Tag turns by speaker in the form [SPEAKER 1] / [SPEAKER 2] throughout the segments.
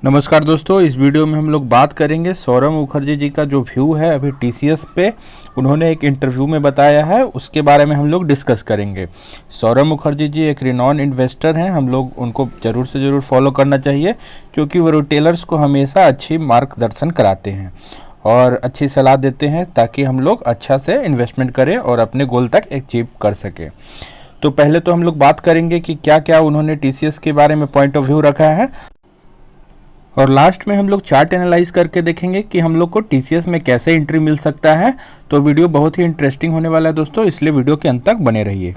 [SPEAKER 1] नमस्कार दोस्तों, इस वीडियो में हम लोग बात करेंगे सौरभ मुखर्जी जी का जो व्यू है अभी टीसीएस पे उन्होंने एक इंटरव्यू में बताया है, उसके बारे में हम लोग डिस्कस करेंगे। सौरभ मुखर्जी जी एक रिनॉन इन्वेस्टर हैं, हम लोग उनको ज़रूर से ज़रूर फॉलो करना चाहिए क्योंकि वो रिटेलर्स को हमेशा अच्छी मार्गदर्शन कराते हैं और अच्छी सलाह देते हैं ताकि हम लोग अच्छा से इन्वेस्टमेंट करें और अपने गोल तक अचीव कर सकें। तो पहले तो हम लोग बात करेंगे कि क्या क्या उन्होंने टीसीएस के बारे में पॉइंट ऑफ व्यू रखा है और लास्ट में हम लोग चार्ट एनालाइज करके देखेंगे कि हम लोग को टीसीएस में कैसे एंट्री मिल सकता है। तो वीडियो बहुत ही इंटरेस्टिंग होने वाला है दोस्तों, इसलिए वीडियो के अंत तक बने रहिए।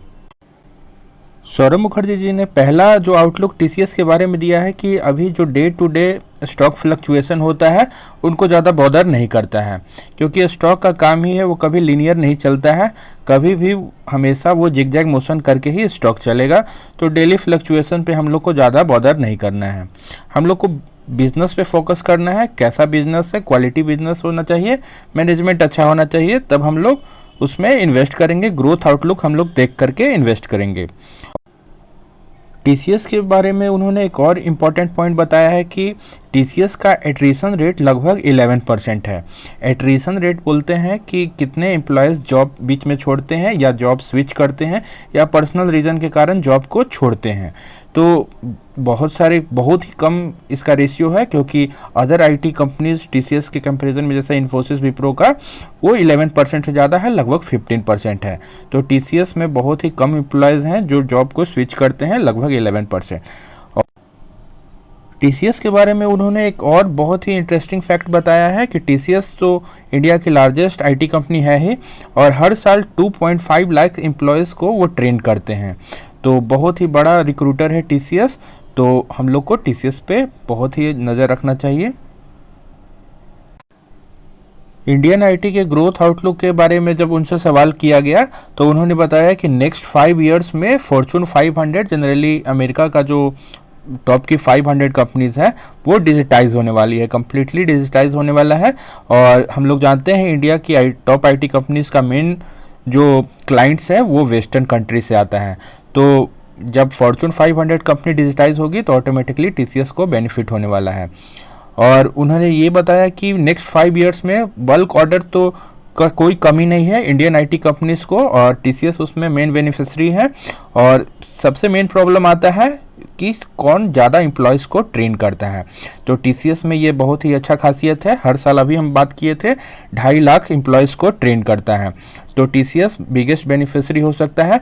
[SPEAKER 1] सौरभ मुखर्जी जी ने पहला जो आउटलुक टीसीएस के बारे में दिया है कि अभी जो day to day stock fluctuation होता है उनको ज़्यादा बॉदर नहीं करता है क्योंकि स्टॉक का काम ही है, वो कभी लीनियर नहीं चलता है, कभी भी हमेशा वो जिगजैग मोशन करके ही स्टॉक चलेगा। तो डेली फ्लक्चुएशन पे हम लोग को ज़्यादा बॉदर नहीं करना है, हम लोग को बिजनेस पे फोकस करना है। कैसा बिजनेस है, क्वालिटी बिजनेस होना चाहिए, मैनेजमेंट अच्छा होना चाहिए, तब हम लोग उसमें इन्वेस्ट करेंगे। ग्रोथ आउटलुक हम लोग देख करके इन्वेस्ट करेंगे। टीसीएस के बारे में उन्होंने एक और इम्पॉर्टेंट पॉइंट बताया है कि टीसीएस का एट्रीशन रेट लगभग 11% है। एट्रीशन रेट बोलते हैं कि कितने एम्प्लॉयज़ जॉब बीच में छोड़ते हैं या जॉब स्विच करते हैं या पर्सनल रीजन के कारण जॉब को छोड़ते हैं। तो बहुत ही कम इसका रेशियो है क्योंकि अदर आईटी कंपनीज टीसीएस के कंपैरिजन में जैसे इन्फोसिस विप्रो का वो 11% से ज़्यादा है, लगभग 15% है। तो टीसीएस में बहुत ही कम एम्प्लॉयज़ हैं जो जॉब को स्विच करते हैं, लगभग 11%। और टीसीएस के बारे में उन्होंने एक और बहुत ही इंटरेस्टिंग फैक्ट बताया है कि टीसीएस तो इंडिया की लार्जेस्ट आईटी कंपनी है ही और हर साल 2.5 लाख एम्प्लॉयज़ को वो ट्रेन करते हैं। तो बहुत ही बड़ा रिक्रूटर है टीसीएस, तो हम लोग को टीसीएस पे बहुत ही नज़र रखना चाहिए। इंडियन आईटी के ग्रोथ आउटलुक के बारे में जब उनसे सवाल किया गया तो उन्होंने बताया कि नेक्स्ट 5 इयर्स में फॉर्चून 500 जनरली अमेरिका का जो टॉप की 500 कंपनीज है वो डिजिटाइज होने वाली है, कम्प्लीटली डिजिटाइज होने वाला है। और हम लोग जानते हैं इंडिया की टॉप आईटी कंपनीज का मेन जो क्लाइंट्स है वो वेस्टर्न कंट्री से आता है। तो जब फॉर्चून 500 कंपनी डिजिटाइज होगी तो ऑटोमेटिकली टीसीएस को बेनिफिट होने वाला है। और उन्होंने ये बताया कि नेक्स्ट 5 इयर्स में बल्क ऑर्डर तो का कोई कमी नहीं है इंडियन आईटी कंपनीज को और टीसीएस उसमें मेन बेनिफिशरी है। और सबसे मेन प्रॉब्लम आता है कि कौन ज़्यादा एम्प्लॉयज़ को ट्रेन करता है। तो टीसीएस में ये बहुत ही अच्छा खासियत है, हर साल अभी हम बात किए थे 2.5 लाख एम्प्लॉयज़ को ट्रेन करता है। तो टीसीएस बिगेस्ट बेनिफिशरी हो सकता है।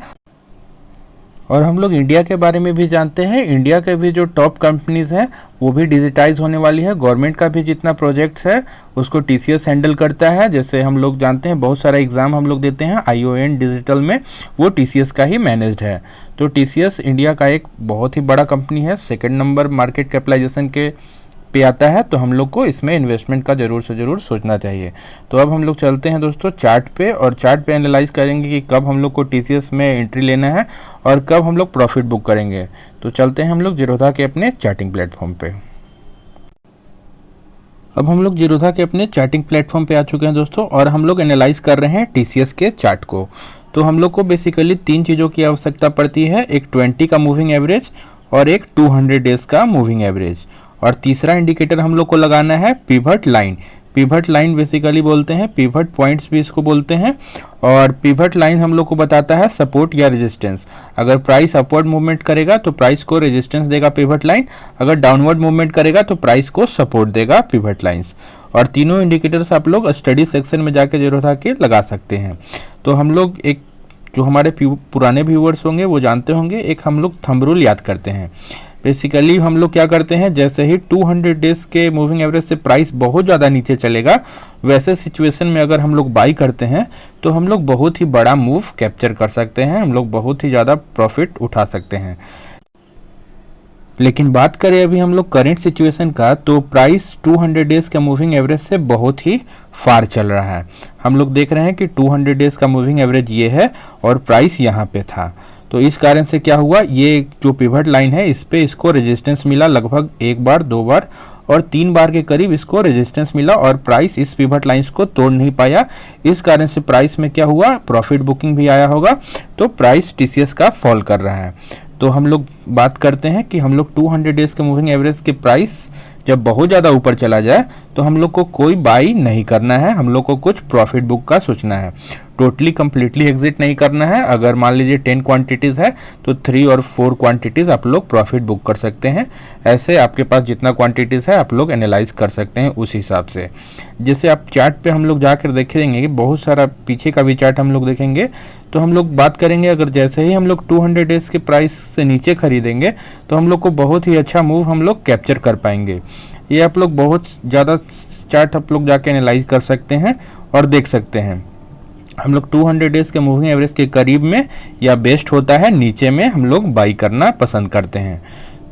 [SPEAKER 1] और हम लोग इंडिया के बारे में भी जानते हैं, इंडिया के भी जो टॉप कंपनीज हैं वो भी डिजिटाइज होने वाली है। गवर्नमेंट का भी जितना प्रोजेक्ट्स है उसको टीसीएस हैंडल करता है। जैसे हम लोग जानते हैं बहुत सारा एग्जाम हम लोग देते हैं आईओएन डिजिटल में, वो टीसीएस का ही मैनेज्ड है। तो टीसीएस इंडिया का एक बहुत ही बड़ा कंपनी है, 2nd नंबर मार्केट कैपिटलाइजेशन के पे आता है। तो हम लोग को इसमें इन्वेस्टमेंट का ज़रूर से ज़रूर सोचना चाहिए। तो अब हम लोग चलते हैं दोस्तों चार्ट पे और चार्ट पे एनालाइज करेंगे कि कब हम लोग को टीसीएस में एंट्री लेना है और कब हम लोग प्रॉफिट बुक करेंगे। तो चलते हैं हम लोग जीरोधा के अपने चार्टिंग प्लेटफॉर्म पे। अब हम लोग जीरोधा के अपने चार्टिंग प्लेटफॉर्म पे आ चुके हैं दोस्तों और हम लोग एनालाइज कर रहे हैं टीसीएस के चार्ट को। तो हम लोग को बेसिकली 3 चीज़ों की आवश्यकता पड़ती है, एक 20 का मूविंग एवरेज और एक 200 डेज का मूविंग एवरेज और तीसरा इंडिकेटर हम लोग को लगाना है pivot line. Pivot line basically बोलते हैं, पिवट पॉइंट्स भी इसको बोलते हैं। और पिवट लाइन हम लोग को बताता है सपोर्ट या रेजिस्टेंस। अगर प्राइस अपवर्ड मूवमेंट करेगा तो प्राइस को रेजिस्टेंस देगा पिवट लाइन, अगर डाउनवर्ड मूवमेंट करेगा तो प्राइस को सपोर्ट देगा पिवट लाइंस। और तीनों इंडिकेटर्स आप लोग स्टडी सेक्शन में जाके जीरोधा के लगा सकते हैं। तो हम लोग एक जो हमारे पुराने व्यूअर्स होंगे वो जानते होंगे, एक हम लोग थंब रूल याद करते हैं। बेसिकली हम लोग क्या करते हैं, जैसे ही 200 डेज के मूविंग एवरेज से प्राइस बहुत ज़्यादा नीचे चलेगा वैसे सिचुएशन में अगर हम लोग बाई करते हैं तो हम लोग बहुत ही बड़ा मूव कैप्चर कर सकते हैं, हम लोग बहुत ही ज़्यादा प्रॉफिट उठा सकते हैं। लेकिन बात करें अभी हम लोग करेंट सिचुएशन का तो प्राइस 200 डेज के मूविंग एवरेज से बहुत ही फार चल रहा है। हम लोग देख रहे हैं कि 200 डेज का मूविंग एवरेज ये है और प्राइस यहाँ पे था। तो इस कारण से क्या हुआ, ये जो पिवट लाइन है इस पे इसको रेजिस्टेंस मिला लगभग 1 बार 2 बार और 3 बार के करीब इसको रेजिस्टेंस मिला और प्राइस इस पिवट लाइंस को तोड़ नहीं पाया। इस कारण से प्राइस में क्या हुआ, प्रॉफिट बुकिंग भी आया होगा, तो प्राइस टीसीएस का फॉल कर रहा है। तो हम लोग बात करते हैं कि हम लोग 200 डेज के मूविंग एवरेज के प्राइस जब बहुत ज़्यादा ऊपर चला जाए तो हम लोग को कोई बाई नहीं करना है, हम लोग को कुछ प्रॉफिट बुक का सोचना है, टोटली कंप्लीटली एग्जिट नहीं करना है। अगर मान लीजिए 10 क्वांटिटीज़ है तो 3 और 4 क्वांटिटीज़ आप लोग प्रॉफिट बुक कर सकते हैं। ऐसे आपके पास जितना क्वांटिटीज़ है आप लोग एनालाइज कर सकते हैं उस हिसाब से। जैसे आप चार्ट पे हम लोग जाकर देखेंगे कि बहुत सारा पीछे का भी चार्ट हम लोग देखेंगे, तो हम लोग बात करेंगे अगर जैसे ही हम लोग 200 डेज के प्राइस से नीचे खरीदेंगे तो हम लोग को बहुत ही अच्छा मूव हम लोग कैप्चर कर पाएंगे। ये आप लोग बहुत ज़्यादा चार्ट आप लोग जाके एनालाइज कर सकते हैं और देख सकते हैं। हम लोग 200 डेज के मूविंग एवरेज के करीब में या बेस्ट होता है नीचे में हम लोग बाई करना पसंद करते हैं।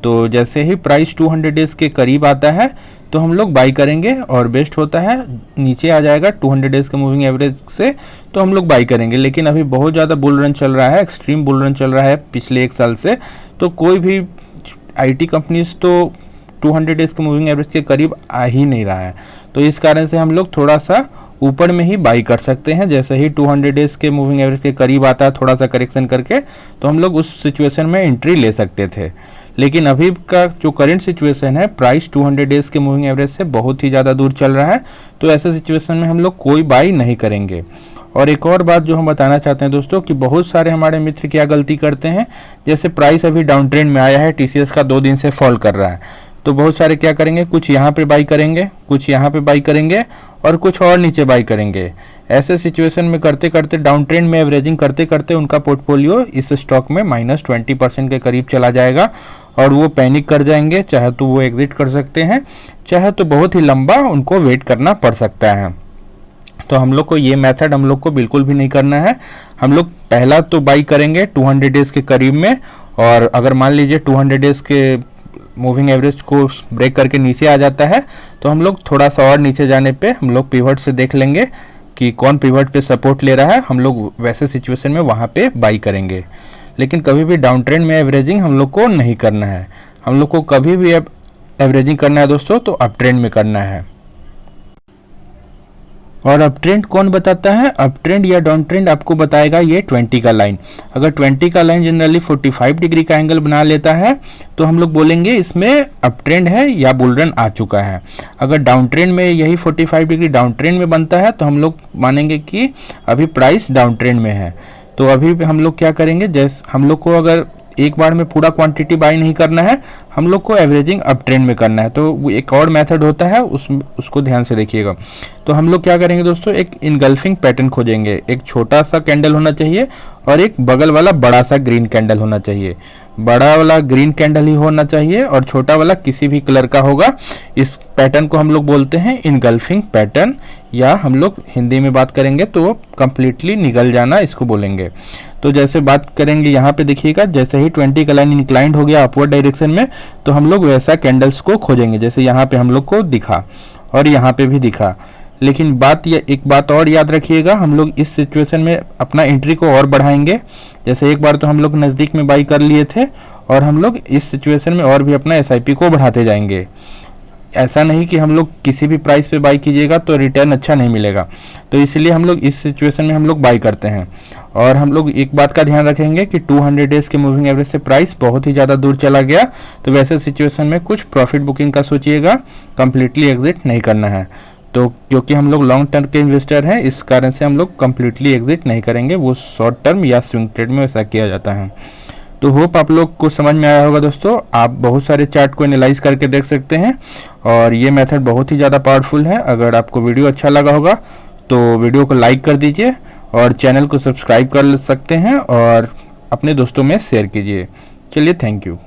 [SPEAKER 1] तो जैसे ही प्राइस 200 डेज के करीब आता है तो हम लोग बाई करेंगे, और बेस्ट होता है नीचे आ जाएगा 200 डेज के मूविंग एवरेज से तो हम लोग बाई करेंगे। लेकिन अभी बहुत ज़्यादा बुल रन चल रहा है, एक्सट्रीम बुल रन चल रहा है पिछले 1 साल से, तो कोई भी आईटी कंपनीज तो 200 डेज के मूविंग एवरेज के करीब आ ही नहीं रहा है। तो इस कारण से हम लोग थोड़ा सा ऊपर में ही बाई कर सकते हैं। जैसे ही 200 डेज के मूविंग एवरेज के करीब आता है थोड़ा सा करेक्शन करके, तो हम लोग उस सिचुएशन में एंट्री ले सकते थे। लेकिन अभी का जो करंट सिचुएशन है, प्राइस 200 डेज के मूविंग एवरेज से बहुत ही ज़्यादा दूर चल रहा है, तो ऐसे सिचुएशन में हम लोग कोई बाई नहीं करेंगे। और एक और बात जो हम बताना चाहते हैं दोस्तों कि बहुत सारे हमारे मित्र क्या गलती करते हैं, जैसे प्राइस अभी डाउन ट्रेंड में आया है, टीसीएस का 2 दिन से फॉल कर रहा है, तो बहुत सारे क्या करेंगे, कुछ यहाँ पे बाई करेंगे, कुछ यहाँ पे बाई करेंगे और कुछ और नीचे बाई करेंगे। ऐसे सिचुएशन में करते करते डाउन ट्रेंड में एवरेजिंग करते करते उनका पोर्टफोलियो इस स्टॉक में -20% के करीब चला जाएगा और वो पैनिक कर जाएंगे। चाहे तो वो एग्जिट कर सकते हैं, चाहे तो बहुत ही लंबा उनको वेट करना पड़ सकता है। तो हम लोग को ये मेथड हम लोग को बिल्कुल भी नहीं करना है। हम लोग पहला तो बाई करेंगे 200 डेज के करीब में, और अगर मान लीजिए 200 डेज के मूविंग एवरेज को ब्रेक करके नीचे आ जाता है तो हम लोग थोड़ा सा और नीचे जाने पे हम लोग पिवट से देख लेंगे कि कौन पिवट पे सपोर्ट ले रहा है, हम लोग वैसे सिचुएशन में वहाँ पे बाई करेंगे। लेकिन कभी भी डाउन ट्रेंड में एवरेजिंग हम लोग को नहीं करना है। हम लोग को कभी भी एवरेजिंग करना है दोस्तों तो अप ट्रेंड में करना है। और अप ट्रेंड कौन बताता है, अप ट्रेंड या डाउन ट्रेंड आपको बताएगा ये 20 का लाइन। अगर 20 का लाइन जनरली 45 डिग्री का एंगल बना लेता है तो हम लोग बोलेंगे इसमें अप ट्रेंड है या बुल रन आ चुका है। अगर डाउन ट्रेंड में यही 45 डिग्री डाउन ट्रेंड में बनता है तो हम लोग मानेंगे कि अभी प्राइस डाउन ट्रेंड में है। तो अभी हम लोग क्या करेंगे, जैसे हम लोग को अगर एक बार में पूरा क्वांटिटी बाई नहीं करना है, हम लोग को एवरेजिंग अप ट्रेंड में करना है। तो एक और मेथड होता है उसको ध्यान से देखिएगा। तो हम लोग क्या करेंगे दोस्तों, एक इनगल्फिंग पैटर्न खोजेंगे। एक छोटा सा कैंडल होना चाहिए और एक बगल वाला बड़ा सा ग्रीन कैंडल होना चाहिए। बड़ा वाला ग्रीन कैंडल ही होना चाहिए और छोटा वाला किसी भी कलर का होगा। इस पैटर्न को हम लोग बोलते हैं इनगल्फिंग पैटर्न, या हम लोग हिंदी में बात करेंगे तो कंप्लीटली निगल जाना इसको बोलेंगे। तो जैसे बात करेंगे यहाँ पे देखिएगा, जैसे ही 20 का लाइन इंक्लाइंड हो गया अपवर्ड डायरेक्शन में तो हम लोग वैसा कैंडल्स को खोजेंगे जैसे यहाँ पे हम लोग को दिखा और यहाँ पे भी दिखा। लेकिन एक बात और याद रखिएगा, हम लोग इस सिचुएशन में अपना एंट्री को और बढ़ाएंगे। जैसे एक बार तो हम लोग नज़दीक में बाई कर लिए थे और हम लोग इस सिचुएशन में और भी अपना एसआईपी को बढ़ाते जाएंगे। ऐसा नहीं कि हम लोग किसी भी प्राइस पे बाई कीजिएगा तो रिटर्न अच्छा नहीं मिलेगा, तो इसलिए हम लोग इस सिचुएशन में हम लोग बाई करते हैं। और हम लोग एक बात का ध्यान रखेंगे कि 200 डेज के मूविंग एवरेज से प्राइस बहुत ही ज़्यादा दूर चला गया तो वैसे सिचुएशन में कुछ प्रॉफिट बुकिंग का सोचिएगा, कंप्लीटली एग्जिट नहीं करना है। तो क्योंकि हम लोग लॉन्ग टर्म के इन्वेस्टर हैं इस कारण से हम लोग कंप्लीटली एग्जिट नहीं करेंगे, वो शॉर्ट टर्म या स्विंग ट्रेड में वैसा किया जाता है। तो होप आप लोग को समझ में आया होगा दोस्तों। आप बहुत सारे चार्ट को एनालाइज करके देख सकते हैं और ये मेथड बहुत ही ज़्यादा पावरफुल है। अगर आपको वीडियो अच्छा लगा होगा तो वीडियो को लाइक कर दीजिए और चैनल को सब्सक्राइब कर सकते हैं और अपने दोस्तों में शेयर कीजिए। चलिए, थैंक यू।